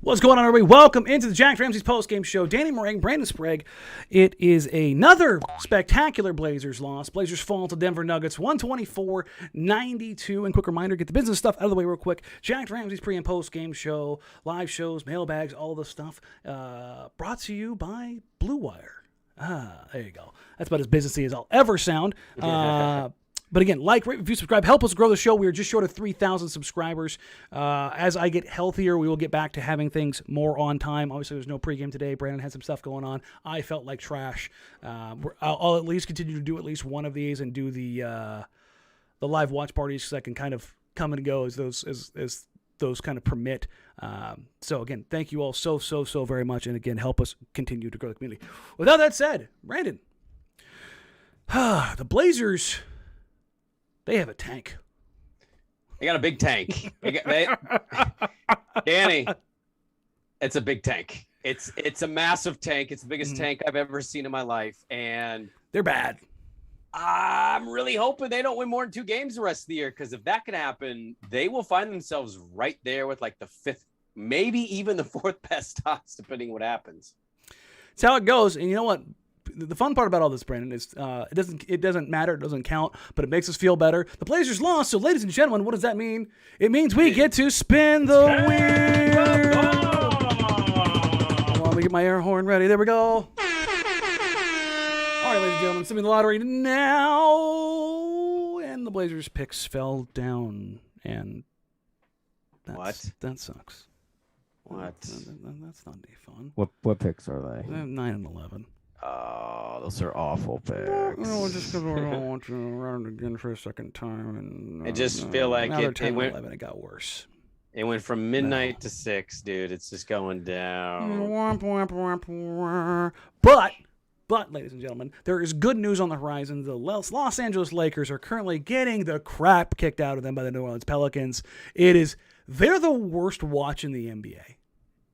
What's going on, everybody? Welcome into the Jack Ramsays postgame show. Danny Marang, Brandon Sprague. It is another spectacular Blazers loss. Blazers fall to Denver Nuggets 124-92. And quick reminder, get the business stuff out of the way real quick. Jack Ramsays pre- and post-game show, live shows, mailbags, all the stuff. Brought to you by Blue Wire. There you go. That's about as businessy as I'll ever sound. But again, like, rate, review, subscribe. Help us grow the show. We are just short of 3,000 subscribers. As I get healthier, we will get back to having things more on time. Obviously, there's no pregame today. Brandon had some stuff going on. I felt like trash. I'll at least continue to do at least one of these and do the live watch parties because I can kind of come and go as those kind of permit. So again, thank you all so very much. And again, help us continue to grow the community. Without that said, Brandon, the Blazers... they have a tank. They got a big tank. Danny, it's a big tank. It's a massive tank. It's the biggest tank I've ever seen in my life. And they're bad. I'm really hoping they don't win more than 2 games the rest of the year, because if that can happen, they will find themselves right there with like the 5th, maybe even the 4th best odds, depending what happens. It's how it goes. And you know what? The fun part about all this, Brandon, is it doesn't matter, it doesn't count, but it makes us feel better. The Blazers lost, so ladies and gentlemen, what does that mean? It means we get to spin the wheel. Let me get my air horn ready. There we go. All right, ladies and gentlemen, spin the lottery now. And the Blazers picks fell down, and that sucks. What? That's not any fun. What picks are they? 9 and 11. Oh, those are awful picks. No, just because I don't want to run it again for a second time. And I just feel like it went 11, it got worse. It went from midnight to 6, dude. It's just going down. But, ladies and gentlemen, there is good news on the horizon. The Los Angeles Lakers are currently getting the crap kicked out of them by the New Orleans Pelicans. They're the worst watch in the NBA.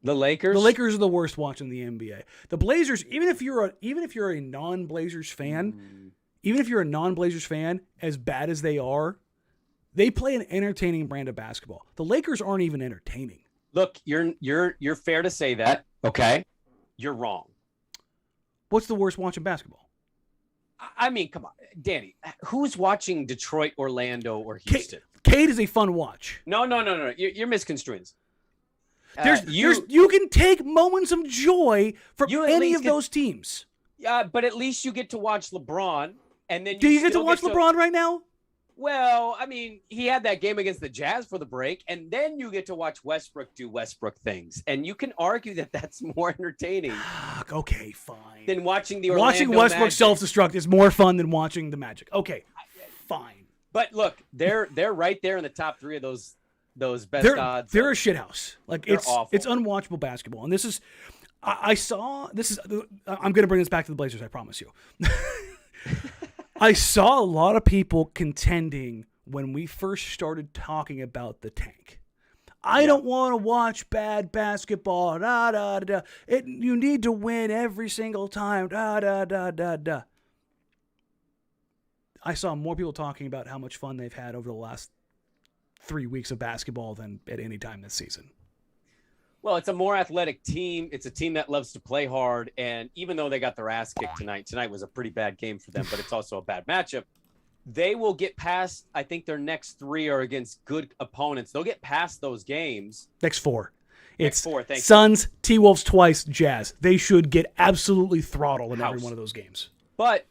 The Lakers? The Lakers are the worst watch in the NBA. The Blazers, even if you're a non-Blazers fan, as bad as they are, they play an entertaining brand of basketball. The Lakers aren't even entertaining. Look, you're fair to say that. Okay. You're wrong. What's the worst watch in basketball? I mean, come on, Danny. Who's watching Detroit, Orlando, or Houston? Cade is a fun watch. No. You're misconstruing. You can take moments of joy from any of those teams. Yeah, but at least you get to watch LeBron, and then do you get to watch LeBron right now? Well, I mean, he had that game against the Jazz for the break, and then you get to watch Westbrook do Westbrook things, and you can argue that that's more entertaining. Okay, fine. Than watching the Orlando Watching Westbrook Magic self-destruct is more fun than watching the Magic. Okay, fine. But look, they're right there in the top 3 of those best odds. They're a shithouse. Like it's awful. It's unwatchable basketball. And this is, I'm going to bring this back to the Blazers. I promise you. I saw a lot of people contending when we first started talking about the tank. I don't want to watch bad basketball. You need to win every single time. I saw more people talking about how much fun they've had over the last 3 weeks of basketball than at any time this season. Well, it's a more athletic team. It's a team that loves to play hard. And even though they got their ass kicked tonight was a pretty bad game for them, but it's also a bad matchup. They will get past, I think their next 3 are against good opponents. They'll get past those games. Next 4. It's thank you. Suns, T-Wolves twice, Jazz. They should get absolutely throttled in every one of those games. But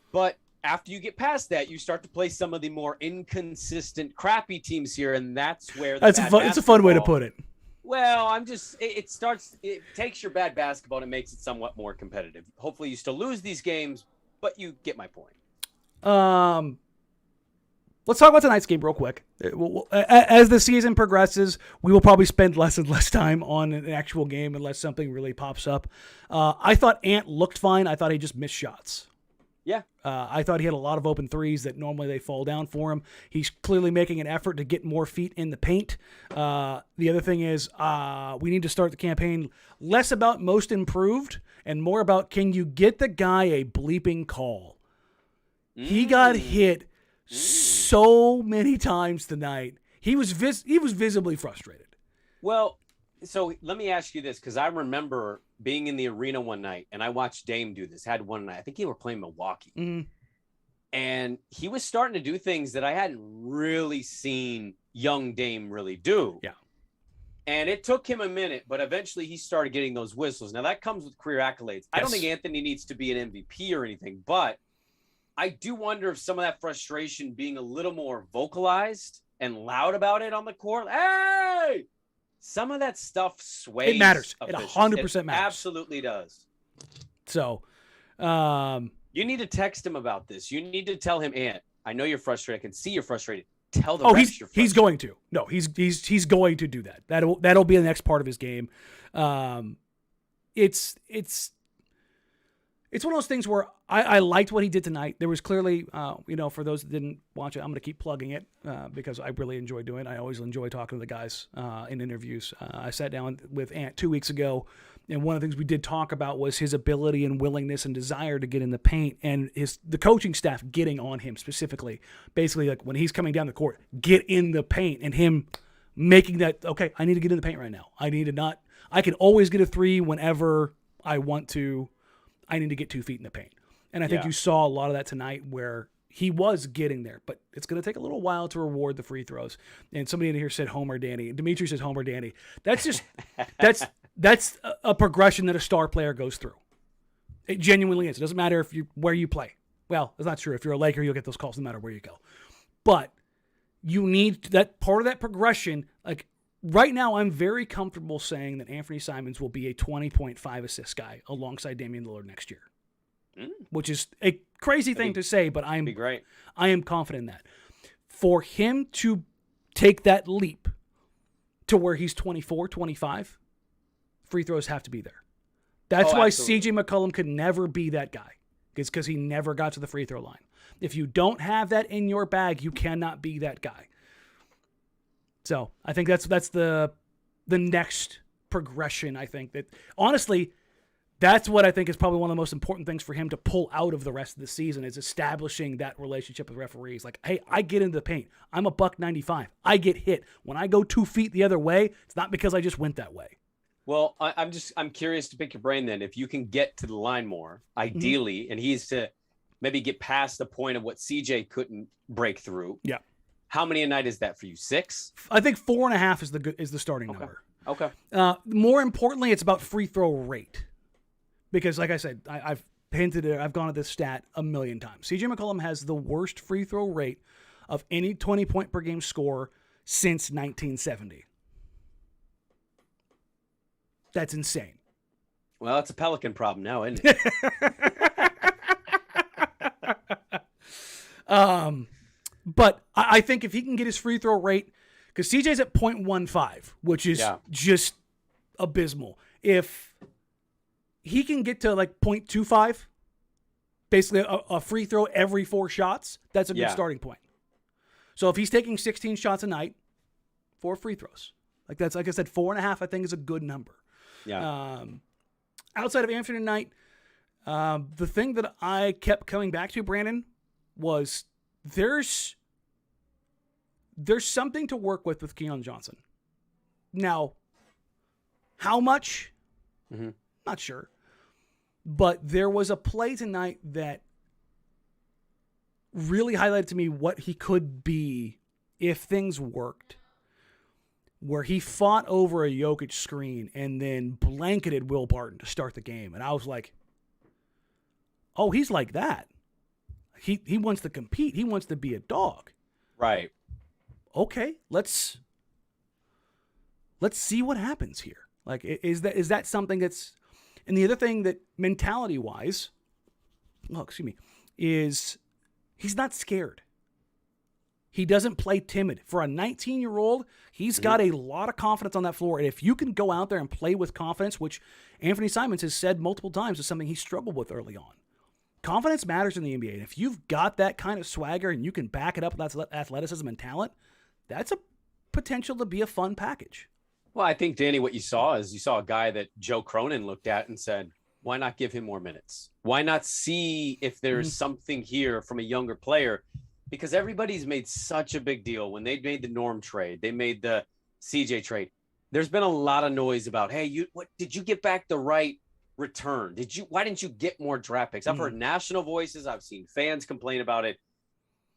after you get past that, you start to play some of the more inconsistent, crappy teams here, and that's where it's a fun way to put it. Well, it takes your bad basketball and it makes it somewhat more competitive. Hopefully you still lose these games, but you get my point. Let's talk about tonight's game real quick. As the season progresses, we will probably spend less and less time on an actual game unless something really pops up. I thought Ant looked fine. I thought he just missed shots. Yeah. I thought he had a lot of open threes that normally they fall down for him. He's clearly making an effort to get more feet in the paint. The other thing is we need to start the campaign less about most improved and more about can you get the guy a bleeping call. He got hit so many times tonight. He was visibly frustrated. Well, So let me ask you this, because I remember being in the arena one night and I watched Dame do this. Had one night, I think he were playing Milwaukee, and he was starting to do things that I hadn't really seen young Dame really do. Yeah. And it took him a minute, but eventually he started getting those whistles. Now that comes with career accolades. I don't think Anthony needs to be an MVP or anything, but I do wonder if some of that frustration being a little more vocalized and loud about it on the court. Hey, some of that stuff sways. It matters. It officials. 100% matters. Absolutely does. So, you need to text him about this. You need to tell him, Ant, I know you're frustrated. I can see you're frustrated. Tell the refs you're frustrated. He's going to. No, he's going to do that. That'll be the next part of his game. It's one of those things where I liked what he did tonight. There was clearly, for those that didn't watch it, I'm going to keep plugging it because I really enjoy doing it. I always enjoy talking to the guys in interviews. I sat down with Ant 2 weeks ago, and one of the things we did talk about was his ability and willingness and desire to get in the paint, and the coaching staff getting on him specifically. Basically, like when he's coming down the court, get in the paint, and him making that, okay, I need to get in the paint right now. I can always get a three whenever I want to. I need to get 2 feet in the paint. And I think you saw a lot of that tonight where he was getting there, but it's going to take a little while to reward the free throws. And somebody in here said Homer Danny. Dimitri says Homer Danny. That's just, that's a progression that a star player goes through. It genuinely is. It doesn't matter where you play. Well, it's not true. If you're a Laker, you'll get those calls no matter where you go. But you need that part of that progression. Like right now, I'm very comfortable saying that Anfernee Simons will be a 20.5 assist guy alongside Damian Lillard next year, which is a crazy thing to say, but I am confident in that. For him to take that leap to where he's 24, 25, free throws have to be there. That's why CJ McCollum could never be that guy. It's because he never got to the free throw line. If you don't have that in your bag, you cannot be that guy. So I think that's the next progression. I think that honestly, that's what I think is probably one of the most important things for him to pull out of the rest of the season is establishing that relationship with referees. Like, hey, I get into the paint. I'm a $195. I get hit. When I go 2 feet the other way, it's not because I just went that way. Well, I'm curious to pick your brain then. If you can get to the line more, ideally, and he's to maybe get past the point of what CJ couldn't break through. Yeah. How many a night is that for you? 6? I think 4.5 is the starting number. Okay. More importantly, it's about free throw rate. Because like I said, I've hinted it, I've gone at this stat a million times. CJ McCollum has the worst free throw rate of any 20-point per game scorer since 1970. That's insane. Well, it's a Pelican problem now, isn't it? But I think if he can get his free throw rate, because CJ's at 0.15, which is just abysmal. If he can get to like 0.25, basically a free throw every 4 shots, that's a good starting point. So if he's taking 16 shots a night, 4 free throws. Like I said, 4.5 I think is a good number. Yeah. Outside of Anfernee tonight, the thing that I kept coming back to, Brandon, was there's something to work with Keon Johnson. Now, how much? Not sure. But there was a play tonight that really highlighted to me what he could be if things worked, where he fought over a Jokic screen and then blanketed Will Barton to start the game. And I was like, oh, he's like that. He wants to compete. He wants to be a dog. Right. Okay, let's see what happens here. Like, is that something that's... And the other thing that mentality-wise, is he's not scared. He doesn't play timid. For a 19-year-old, he's got a lot of confidence on that floor. And if you can go out there and play with confidence, which Anfernee Simons has said multiple times is something he struggled with early on. Confidence matters in the NBA. And if you've got that kind of swagger and you can back it up with athleticism and talent, that's a potential to be a fun package. Well, I think, Danny, what you saw is you saw a guy that Joe Cronin looked at and said, why not give him more minutes? Why not see if there's something here from a younger player? Because everybody's made such a big deal when they made the Norm trade. They made the CJ trade. there's been a lot of noise about, hey, what did you get back the right return? Why didn't you get more draft picks? I've heard national voices. I've seen fans complain about it.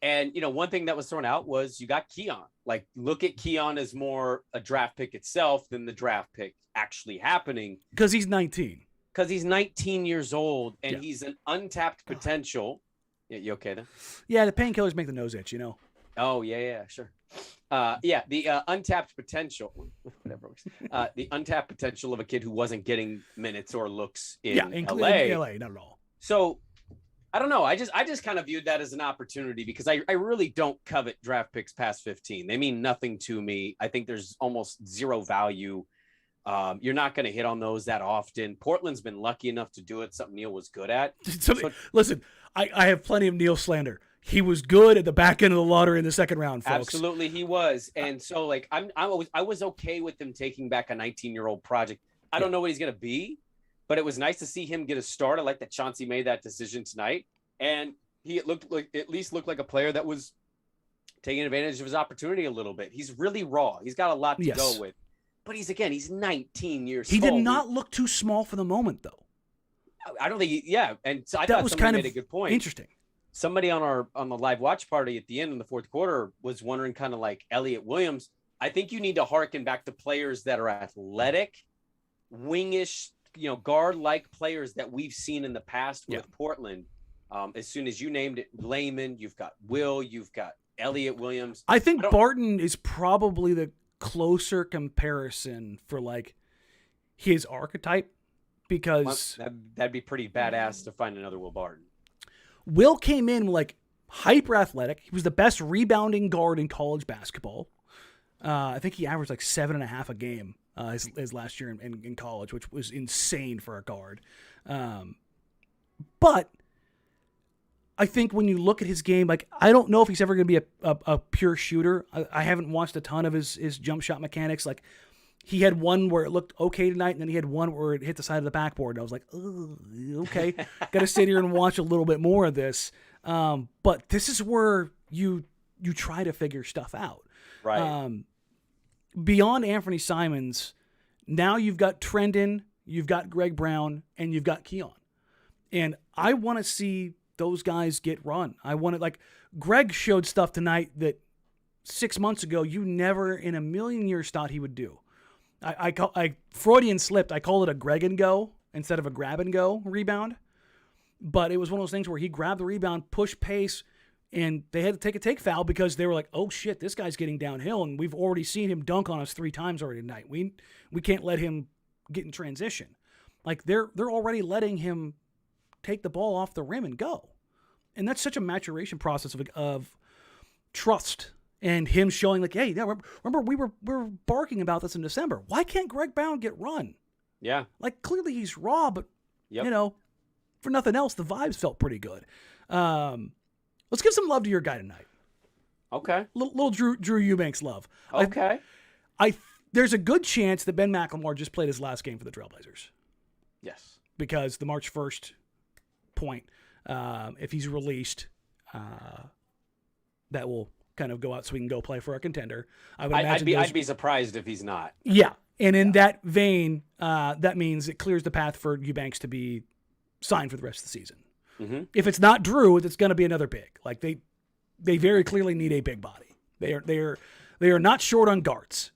And, one thing that was thrown out was you got Keon. Like, look at Keon as more a draft pick itself than the draft pick actually happening. Because he's 19. Because he's 19 years old, and he's an untapped potential. You okay then? Yeah, the painkillers make the nose itch, Oh, yeah, sure. The untapped potential, whatever. The untapped potential of a kid who wasn't getting minutes or looks in LA. In LA, not at all. So, I don't know. I just kind of viewed that as an opportunity because I really don't covet draft picks past 15. They mean nothing to me. I think there's almost zero value. You're not going to hit on those that often. Portland's been lucky enough to do it, something Neil was good at. Listen, I have plenty of Neil slander. He was good at the back end of the lottery in the second round, folks. Absolutely, he was. And so, like, I was okay with him taking back a 19-year-old project. I don't know what he's going to be, but it was nice to see him get a start. I like that Chauncey made that decision tonight. And he at least looked like a player that was taking advantage of his opportunity a little bit. He's really raw. He's got a lot to go with. But he's 19 years old. He did not look too small for the moment, though. I don't think and so I that thought was somebody kind of made a good point. Interesting. Somebody on the live watch party at the end in the fourth quarter was wondering kind of like Elliott Williams. I think you need to hearken back to players that are athletic, wingish, guard-like players that we've seen in the past with Portland. As soon as you named it, Layman, you've got Will, you've got Elliott Williams. I think Barton is probably the closer comparison for like his archetype because that'd be pretty badass to find another Will Barton. Will came in like hyper athletic. He was the best rebounding guard in college basketball. I think he averaged like 7.5 a game his last year in college, which was insane for a guard. But I think when you look at his game, like I don't know if he's ever going to be a pure shooter. I haven't watched a ton of his jump shot mechanics. Like he had one where it looked okay tonight, and then he had one where it hit the side of the backboard. And I was like, okay, got to sit here and watch a little bit more of this. But this is where you try to figure stuff out. Right. Beyond Anfernee Simons, now you've got Trendon, you've got Greg Brown, and you've got Keon. And I want to see those guys get run. I want to, like, Greg showed stuff tonight that 6 months ago you never in a million years thought he would do. I Freudian slipped. I called it a Greg and go instead of a grab and go rebound. But it was one of those things where he grabbed the rebound, pushed pace, and they had to take a take foul because they were like, oh shit, this guy's getting downhill, and we've already seen him dunk on us 3 times already tonight. We can't let him get in transition. Like they're already letting him take the ball off the rim and go. And that's such a maturation process of trust and him showing like, hey, remember we were barking about this in December. Why can't Greg Brown get run? Yeah. Like clearly he's raw, but for nothing else, the vibes felt pretty good. Let's give some love to your guy tonight. Okay. Little Drew Eubanks love. Okay. There's a good chance that Ben McLemore just played his last game for the Trailblazers. Yes. Because the March 1st point, if he's released, that will kind of go out so we can go play for a contender. I'd be surprised if he's not. Yeah. And in that vein, that means it clears the path for Eubanks to be signed for the rest of the season. Mm-hmm. If it's not Drew, it's going to be another big. Like they very clearly need a big body. They are not short on guards.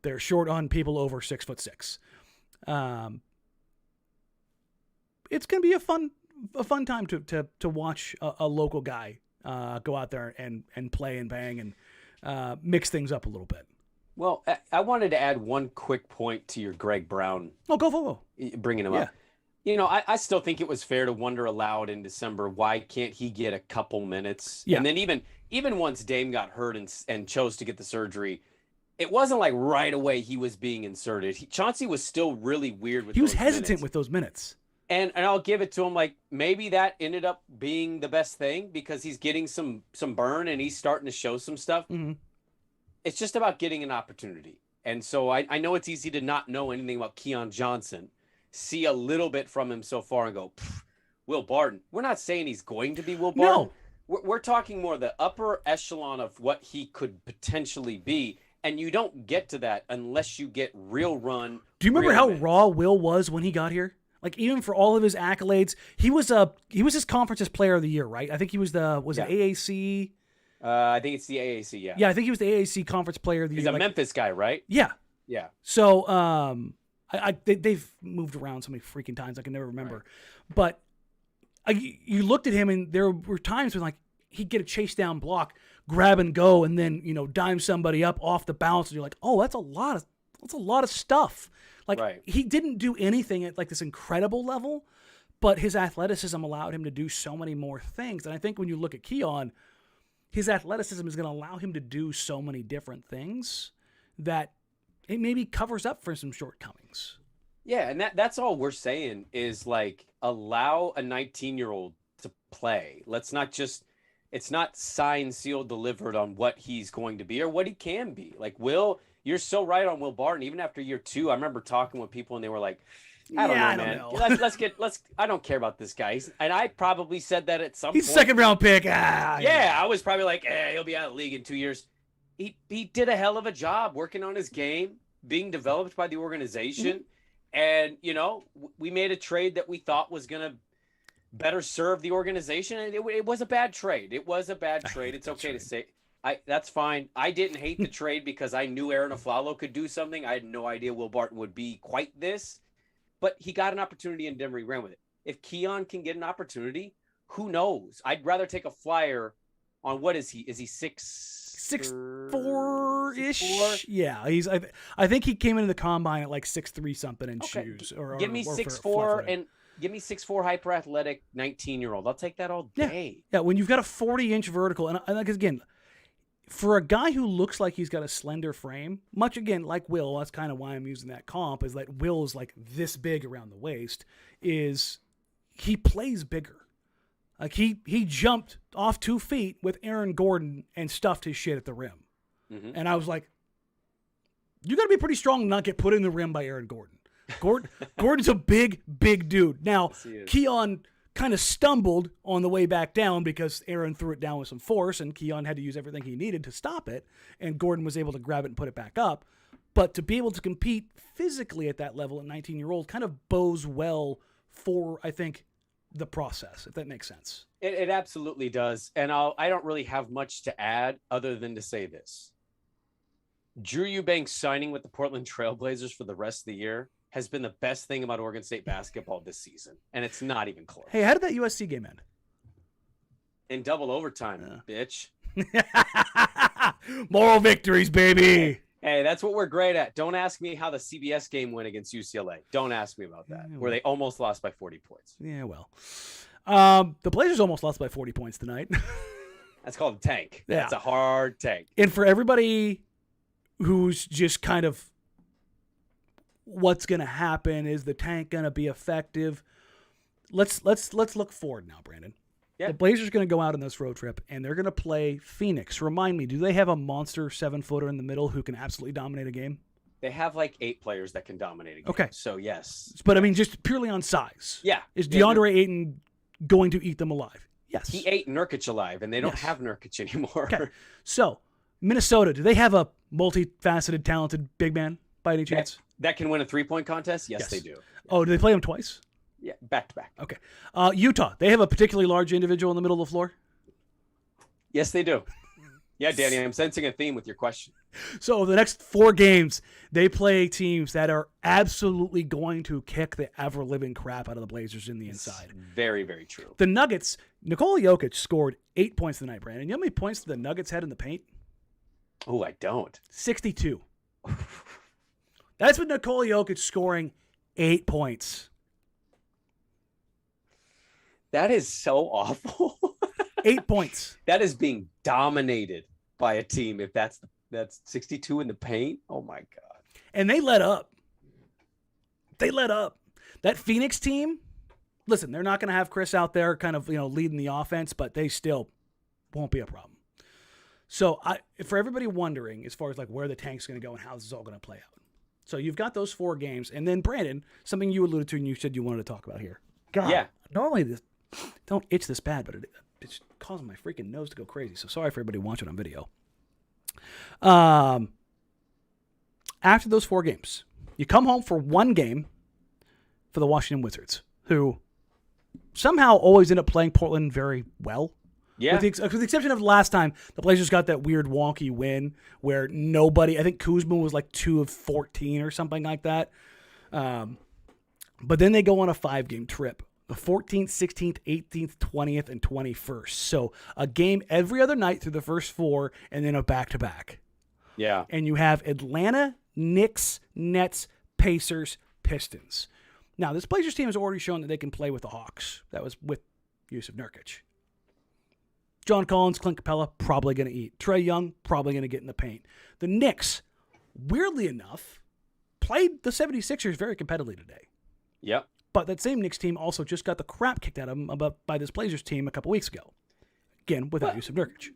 They're short on people over 6'6". It's going to be a fun time to watch a local guy go out there and play and bang and mix things up a little bit. Well, I wanted to add one quick point to your Greg Brown. Oh, go. Bringing him up. I still think it was fair to wonder aloud in December, why can't he get a couple minutes? Yeah. And then even once Dame got hurt and chose to get the surgery, it wasn't like right away he was being inserted. Chauncey was still really weird with. He was hesitant with those minutes. And I'll give it to him. Like maybe that ended up being the best thing because he's getting some burn and he's starting to show some stuff. Mm-hmm. It's just about getting an opportunity. And so I know it's easy to not know anything about Keon Johnson, see a little bit from him so far and go, Will Barton. We're not saying he's going to be Will Barton. No. We're talking more the upper echelon of what he could potentially be. And you don't get to that unless you get real run. Do you remember real how minutes. raw Will was when he got here? Like, even for all of his accolades, he was his conference's player of the year, right? I think he was it AAC? I think it's the AAC, yeah. Yeah, I think he was the AAC conference player of the He's year. a Memphis guy, right? Yeah. Yeah. So they've moved around so many freaking times I can never remember. Right. But you looked at him, and there were times when, like, he'd get a chase down block, grab and go, and then, dime somebody up off the bounce, and you're like, oh, that's a lot of stuff. Like, Right. he didn't do anything at, like, this incredible level, but his athleticism allowed him to do so many more things. And I think when you look at Keon, his athleticism is going to allow him to do so many different things that it maybe covers up for some shortcomings. Yeah, and that's all we're saying is, like, allow a 19-year-old to play. Let's not just – it's not signed, sealed, delivered on what he's going to be or what he can be. Like, you're so right on Will Barton. Even after year 2, I remember talking with people, and they were like, I don't know, man. I don't care about this guy. And I probably said that at some point. He's second-round pick. Yeah, I was probably like, he'll be out of the league in 2 years. He did a hell of a job working on his game, being developed by the organization. And, we made a trade that we thought was going to better serve the organization. And it was a bad trade. It was a bad trade. It's okay to say. That's fine. I didn't hate the trade because I knew Aaron Aflalo could do something. I had no idea Will Barton would be quite this. But he got an opportunity in Denver. He ran with it. If Keon can get an opportunity, who knows? I'd rather take a flyer on what is he? Is he 6'4"-ish? 6'4"? Yeah, he's. I think he came into the combine at like 6'3" something in shoes. Give me 6'4" and give me 6'4" hyper athletic 19-year-old. I'll take that all day. Yeah, when you've got a 40-inch vertical, and like, again, for a guy who looks like he's got a slender frame, much again like Will, that's kind of why I'm using that comp, is that Will's like this big around the waist, is he plays bigger. Like he jumped off 2 feet with Aaron Gordon and stuffed his shit at the rim. Mm-hmm. And I was like, you got to be pretty strong to not get put in the rim by Aaron Gordon. Gordon's a big dude. Now, yes, Keon kind of stumbled on the way back down because Aaron threw it down with some force, and Keon had to use everything he needed to stop it, and Gordon was able to grab it and put it back up. But to be able to compete physically at that level at 19-year-old kind of bodes well for, I think, the process, if that makes sense. It absolutely does. And I don't really have much to add other than to say this. Drew Eubanks signing with the Portland Trailblazers for the rest of the year has been the best thing about Oregon State basketball this season. And it's not even close. Hey, how did that USC game end? In double overtime, bitch. Moral victories, baby. Hey, that's what we're great at. Don't ask me how the CBS game went against UCLA. Don't ask me about that, where they almost lost by 40 points. Yeah, well. The Blazers almost lost by 40 points tonight. That's called a tank. Yeah. That's a hard tank. And for everybody who's just kind of, what's going to happen? Is the tank going to be effective? Let's look forward now, Brandon. Yeah. The Blazers are going to go out on this road trip, and they're going to play Phoenix. Remind me, do they have a monster 7-footer in the middle who can absolutely dominate a game? They have like 8 players that can dominate a game. Okay. So, yes. But, I mean, just purely on size. Yeah. Is DeAndre Ayton going to eat them alive? Yes. He ate Nurkic alive, and they don't have Nurkic anymore. Okay. So, Minnesota, do they have a multifaceted, talented big man by any chance? That can win a 3-point contest? Yes, they do. Oh, do they play him twice? Yeah, back to back. Okay. Utah, they have a particularly large individual in the middle of the floor? Yes, they do. Yeah, Danny, I'm sensing a theme with your question. So the next 4 games, they play teams that are absolutely going to kick the ever-living crap out of the Blazers in the inside. Very, very true. The Nuggets, Nikola Jokic scored 8 points tonight, Brandon. You know how many points the Nuggets had in the paint? Oh, I don't. 62. That's with Nikola Jokic scoring 8 points. That is so awful. 8 points. That is being dominated by a team. If that's 62 in the paint, oh my God. And they let up. That Phoenix team, listen, they're not going to have Chris out there kind of, leading the offense, but they still won't be a problem. So for everybody wondering as far as like where the tank's going to go and how this is all going to play out. So you've got those 4 games. And then Brandon, something you alluded to and you said you wanted to talk about here. God, yeah. Normally this don't itch this bad, but it's causing my freaking nose to go crazy. So sorry for everybody watching on video. after those 4 games, you come home for 1 game for the Washington Wizards, who somehow always end up playing Portland very well. Yeah. With the exception of the last time, the Blazers got that weird wonky win where nobody, I think Kuzma was like 2 of 14 or something like that. But then they go on a 5-game trip. The 14th, 16th, 18th, 20th, and 21st. So a game every other night through the first 4, and then a back-to-back. Yeah. And you have Atlanta, Knicks, Nets, Pacers, Pistons. Now, this Blazers team has already shown that they can play with the Hawks. That was with Jusuf Nurkic. John Collins, Clint Capella, probably going to eat. Trae Young, probably going to get in the paint. The Knicks, weirdly enough, played the 76ers very competitively today. Yep. But that same Knicks team also just got the crap kicked out of them by this Blazers team a couple weeks ago. Again, without Jusuf Nurkic.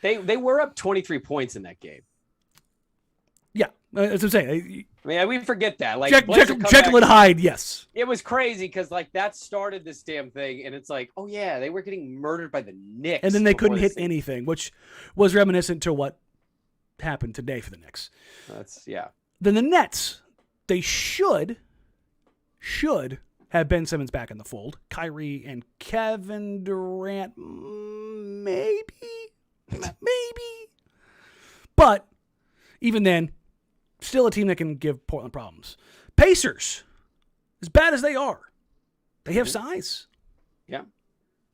They were up 23 points in that game. Yeah, as I'm saying. I mean, we forget that. Like Jekyll and Hyde, yes. It was crazy because like that started this damn thing, and it's like, oh yeah, they were getting murdered by the Knicks, and then they couldn't hit anything, which was reminiscent to what happened today for the Knicks. Then the Nets, they should have Ben Simmons back in the fold. Kyrie and Kevin Durant, maybe. But even then, still a team that can give Portland problems. Pacers, as bad as they are, they have size. Yeah.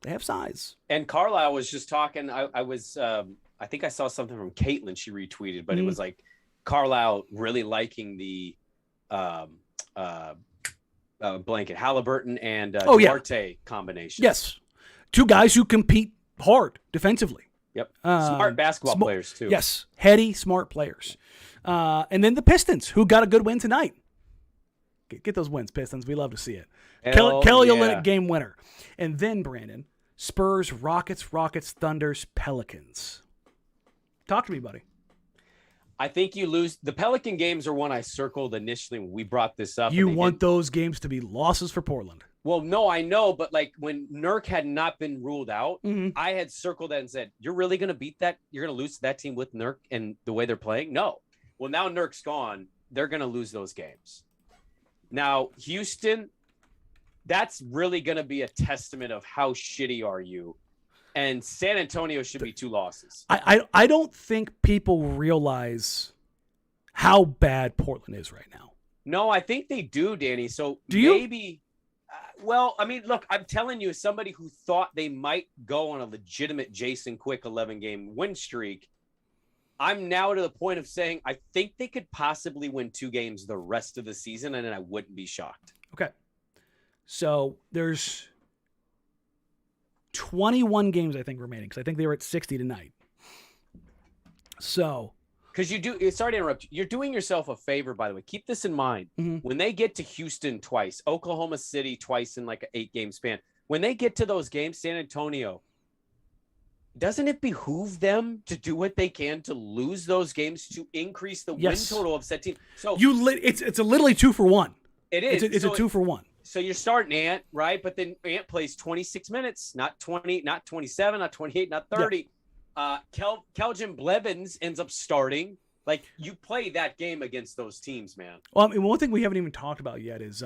They have size. And Carlisle was just talking. I think I saw something from Caitlin she retweeted, but it was like Carlisle really liking the blanket Halliburton and Duarte combination. Yes. 2 guys who compete hard defensively. Yep. Smart basketball players too. Yes. Heady, smart players. And then the Pistons, who got a good win tonight. Get those wins, Pistons. We love to see it. Kelly Olynyk game winner. And then, Brandon, Spurs, Rockets, Thunders, Pelicans. Talk to me, buddy. I think you lose. The Pelican games are one I circled initially when we brought this up. You want those games to be losses for Portland. Well, no, I know, but like when Nurk had not been ruled out, I had circled that and said, you're really going to beat that? You're going to lose to that team with Nurk and the way they're playing? No. Well, now Nurk's gone. They're going to lose those games. Now, Houston, that's really going to be a testament of how shitty are you. And San Antonio should be 2 losses. I don't think people realize how bad Portland is right now. No, I think they do, Danny. So do maybe well, I mean, look, I'm telling you, as somebody who thought they might go on a legitimate Jason Quick 11-game win streak, I'm now to the point of saying I think they could possibly win 2 games the rest of the season, and then I wouldn't be shocked. Okay. So there's 21 games, I think, remaining, because I think they were at 60 tonight. So... Because sorry to interrupt you. You're doing yourself a favor, by the way. Keep this in mind. When they get to Houston twice, Oklahoma City twice in like an 8-game span, when they get to those games, San Antonio, doesn't it behoove them to do what they can to lose those games to increase the win total of said team? So it's a literally 2 for 1. It is. It's a 2 for 1. So you're starting Ant, right? But then Ant plays 26 minutes, not 20, not 27, not 28, not 30. Yeah. Keljin Blevins ends up starting. Like, you play that game against those teams, man. Well, I mean, one thing we haven't even talked about yet is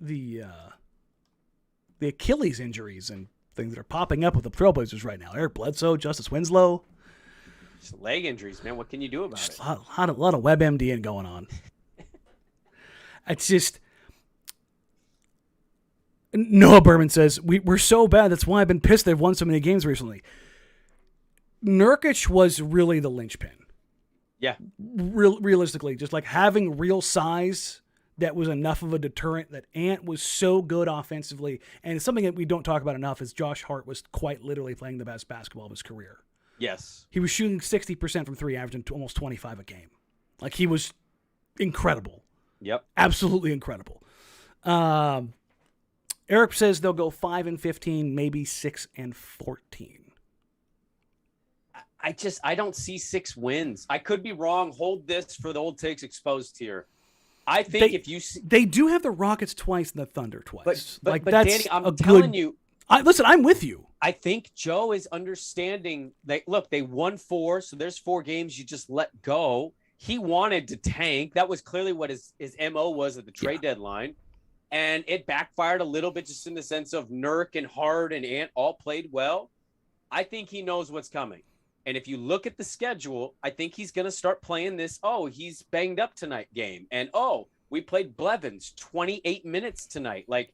the Achilles injuries and things that are popping up with the Trailblazers right now. Eric Bledsoe, Justice Winslow. Just leg injuries, man. What can you do about it? A lot of WebMDing going on. It's just... Noah Berman says, we're so bad, that's why I've been pissed they've won so many games recently. Nurkic was really the linchpin. Yeah. Realistically, just like having real size that was enough of a deterrent that Ant was so good offensively. And it's something that we don't talk about enough is Josh Hart was quite literally playing the best basketball of his career. Yes. He was shooting 60% from 3, averaging almost 25 a game. Like, he was incredible. Yep. Absolutely incredible. Eric says they'll go 5-15, maybe 6-14. I don't see 6 wins. I could be wrong. Hold this for the old takes exposed here. I think they do have the Rockets twice and the Thunder twice. But that's Danny, I'm telling you, Listen, I'm with you. I think Joe is understanding that, look, they won 4, so there's 4 games you just let go. He wanted to tank. That was clearly what his MO was at the trade deadline. And it backfired a little bit just in the sense of Nurk and Hard and Ant all played well. I think he knows what's coming. And if you look at the schedule, I think he's going to start playing this, he's banged up tonight game. And, we played Blevins 28 minutes tonight. Like,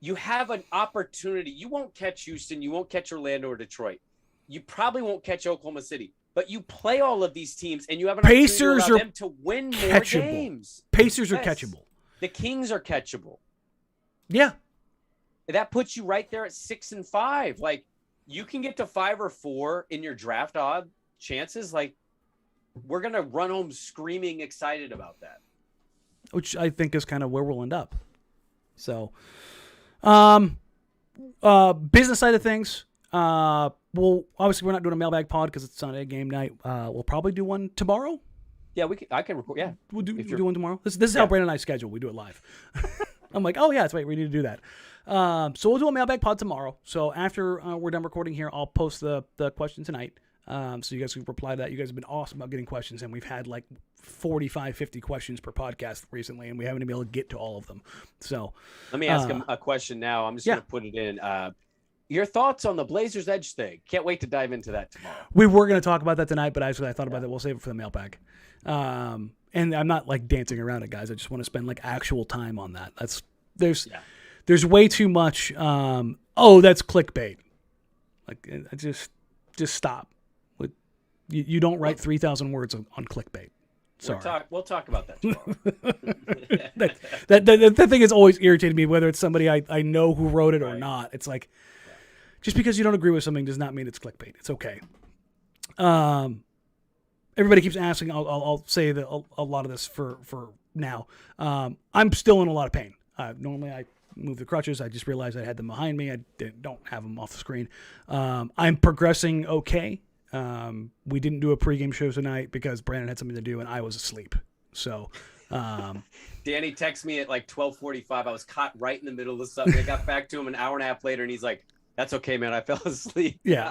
you have an opportunity. You won't catch Houston. You won't catch Orlando or Detroit. You probably won't catch Oklahoma City. But you play all of these teams, and you have an Pacers opportunity for them to win more games. Pacers are catchable. The Kings are catchable. Yeah. That puts you right there at 6 and 5. Like, you can get to 5 or 4 in your draft odd chances. Like, we're going to run home screaming excited about that. Which I think is kind of where we'll end up. So, business side of things. Well, obviously we're not doing a mailbag pod because it's Sunday game night. We'll probably do one tomorrow. Yeah, I can record. Yeah, we'll do one tomorrow. This is how Brandon and I schedule. We do it live. I'm like, oh yeah, that's right. We need to do that. So we'll do a mailbag pod tomorrow. So after we're done recording here, I'll post the question tonight. So you guys can reply to that. You guys have been awesome about getting questions, and we've had like 45, 50 questions per podcast recently, and we haven't been able to get to all of them. So let me ask him a question now. I'm just going to put it in. Your thoughts on the Blazers Edge thing? Can't wait to dive into that tomorrow. We were going to talk about that tonight, but actually I thought about that. We'll save it for the mailbag. And I'm not like dancing around it, guys. I just want to spend like actual time on that. There's way too much. That's clickbait. Like, just stop. You don't write 3,000 words on clickbait. Sorry. We'll talk about that tomorrow. that thing has always irritated me, whether it's somebody I know who wrote it or not. It's like, just because you don't agree with something does not mean it's clickbait. It's okay. Everybody keeps asking. I'll say that a lot of this for now. I'm still in a lot of pain. Normally I move the crutches. I just realized I had them behind me. I don't have them off the screen. I'm progressing okay. We didn't do a pregame show tonight because Brandon had something to do and I was asleep. So, Danny texted me at like 12:45. I was caught right in the middle of something. I got back to him an hour and a half later, and he's like, "That's okay, man. I fell asleep." Yeah,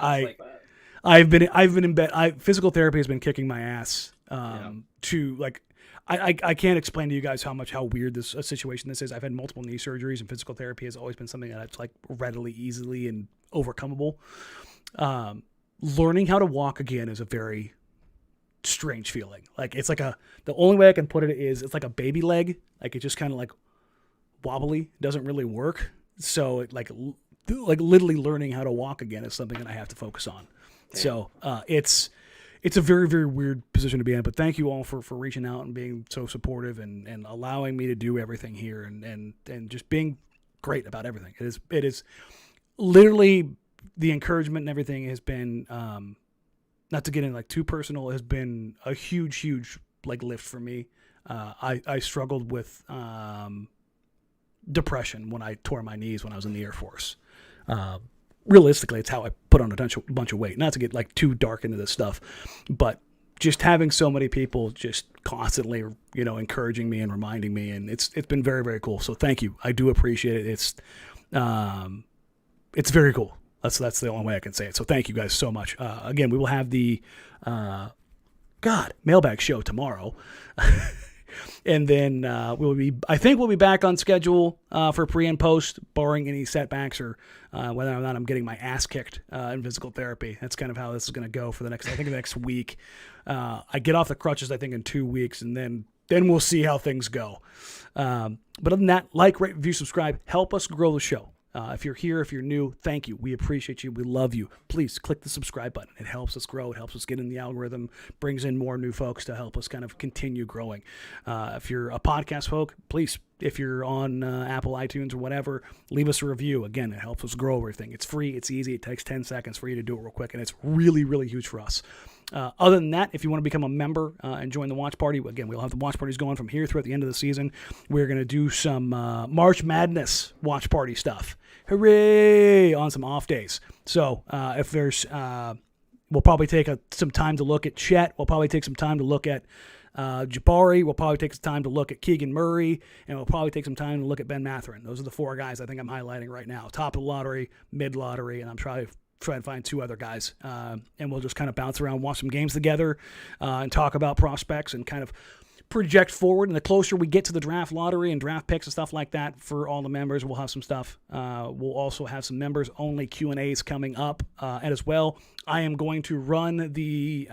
I've been in bed. Physical therapy has been kicking my ass. To like, I can't explain to you guys how weird this situation this is. I've had multiple knee surgeries, and physical therapy has always been something that's like readily, easily, and overcomable. Learning how to walk again is a very strange feeling. Like, it's like the only way I can put it is it's like a baby leg. Like, it just kind of like wobbly, doesn't really work. So it like literally learning how to walk again is something that I have to focus on. Damn. So it's a very, very weird position to be in, but thank you all for reaching out and being so supportive and allowing me to do everything here and just being great about everything. It is literally the encouragement and everything has been, not to get in like too personal, has been a huge, huge like lift for me. I struggled with depression when I tore my knees when I was in the Air Force. Realistically, it's how I put on a bunch of weight. Not to get like too dark into this stuff, but just having so many people just constantly, encouraging me and reminding me, and it's been very, very cool. So thank you. I do appreciate it. It's very cool. That's the only way I can say it. So thank you guys so much. Again, we will have the mailbag show tomorrow. And then we'll be back on schedule for pre and post, barring any setbacks or whether or not I'm getting my ass kicked in physical therapy. That's kind of how this is going to go for the next week. I get off the crutches, I think, in 2 weeks, and then we'll see how things go. But other than that, like, rate, review, subscribe. Help us grow the show. If you're here, if you're new, thank you. We appreciate you. We love you. Please click the subscribe button. It helps us grow. It helps us get in the algorithm, brings in more new folks to help us kind of continue growing. If you're a podcast folk, please, if you're on Apple, iTunes, or whatever, leave us a review. Again, it helps us grow everything. It's free. It's easy. It takes 10 seconds for you to do it real quick, and it's really, really huge for us. Other than that, if you want to become a member and join the watch party, again, we'll have the watch parties going from here throughout the end of the season. We're going to do some March Madness watch party stuff. Hooray! On some off days. So if there's, we'll probably take some time to look at Chet. We'll probably take some time to look at Jabari will probably take some time to look at Keegan Murray, and we'll probably take some time to look at Ben Mathurin. Those are the 4 guys I think I'm highlighting right now. Top of the lottery, mid-lottery, and I'm trying to find 2 other guys. And we'll just kind of bounce around, watch some games together, and talk about prospects and kind of project forward. And the closer we get to the draft lottery and draft picks and stuff like that for all the members, we'll have some stuff. We'll also have some members-only Q&As coming up and as well. I am going to run the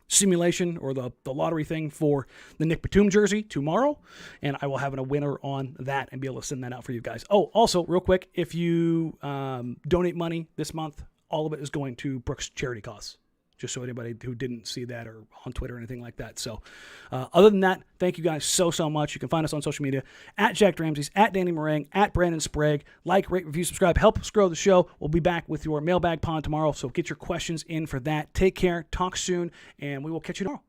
simulation or the lottery thing for the Nick Batum jersey tomorrow, and I will have a winner on that and be able to send that out for you guys. Oh, also, real quick, if you donate money this month, all of it is going to Brooks charity cause, just so anybody who didn't see that or on Twitter or anything like that. So other than that, thank you guys so much. You can find us on social media at Jack Ramsays, at Danny Marang, at Brandon Sprague. Like, rate, review, subscribe. Help us grow the show. We'll be back with your mailbag pod tomorrow, so get your questions in for that. Take care. Talk soon, and we will catch you tomorrow.